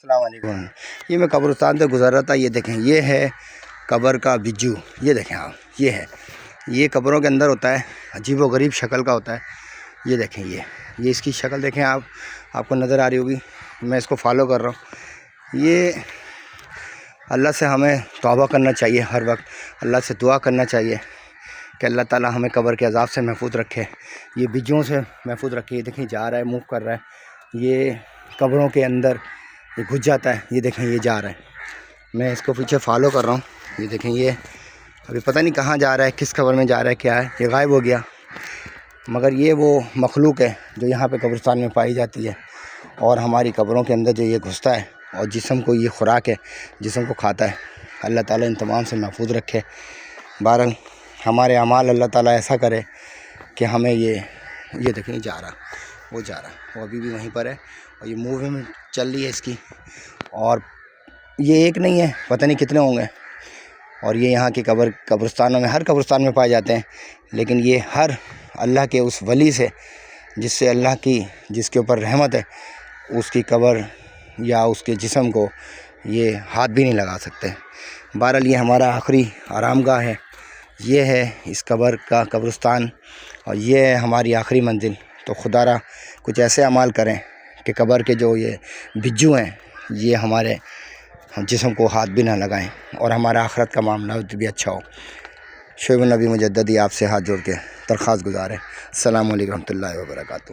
السلام علیکم۔ یہ میں قبرستان سے گزر رہا تھا، یہ دیکھیں یہ ہے قبر کا بجو، یہ دیکھیں آپ، یہ ہے، یہ قبروں کے اندر ہوتا ہے، عجیب و غریب شکل کا ہوتا ہے۔ یہ دیکھیں یہ اس کی شکل دیکھیں آپ کو نظر آ رہی ہوگی، میں اس کو فالو کر رہا ہوں۔ یہ اللہ سے ہمیں توبہ کرنا چاہیے، ہر وقت اللہ سے دعا کرنا چاہیے کہ اللہ تعالی ہمیں قبر کے عذاب سے محفوظ رکھے، یہ بجوں سے محفوظ رکھے۔ یہ دیکھیں جا رہا ہے، موو کر رہا ہے، یہ قبروں کے اندر یہ گھس جاتا ہے۔ یہ دیکھیں یہ جا رہا ہے، میں اس کو پیچھے فالو کر رہا ہوں۔ یہ دیکھیں یہ ابھی پتہ نہیں کہاں جا رہا ہے، کس قبر میں جا رہا ہے، کیا ہے، یہ غائب ہو گیا، مگر یہ وہ مخلوق ہے جو یہاں پہ قبرستان میں پائی جاتی ہے اور ہماری قبروں کے اندر جو یہ گھستا ہے اور جسم کو یہ خوراک ہے، جسم کو کھاتا ہے۔ اللہ تعالیٰ ان تمام سے محفوظ رکھے۔ بہرحال ہمارے اعمال اللہ تعالیٰ ایسا کرے کہ ہمیں یہ دیکھیں یہ جا رہا، وہ جا رہا، وہ ابھی بھی وہیں پر ہے اور یہ موومنٹ چل رہی ہے اس کی، اور یہ ایک نہیں ہے، پتہ نہیں کتنے ہوں گے، اور یہ یہاں کی قبرستانوں میں، ہر قبرستان میں پائے جاتے ہیں، لیکن یہ ہر اللہ کے اس ولی سے جس سے اللہ کی، جس کے اوپر رحمت ہے، اس کی قبر یا اس کے جسم کو یہ ہاتھ بھی نہیں لگا سکتے۔ بہرحال یہ ہمارا آخری آرام گاہ ہے، یہ ہے اس قبر کا قبرستان، اور یہ ہے ہماری آخری منزل۔ تو خدا را کچھ ایسے اعمال کریں کہ قبر کے جو یہ بجو ہیں یہ ہمارے جسم کو ہاتھ بھی نہ لگائیں اور ہمارا آخرت کا معاملہ بھی اچھا ہو۔ شعیب النبی مجددی آپ سے ہاتھ جوڑ کے درخواست گزار ہے۔ السلام علیکم ورحمۃ اللہ وبرکاتہ۔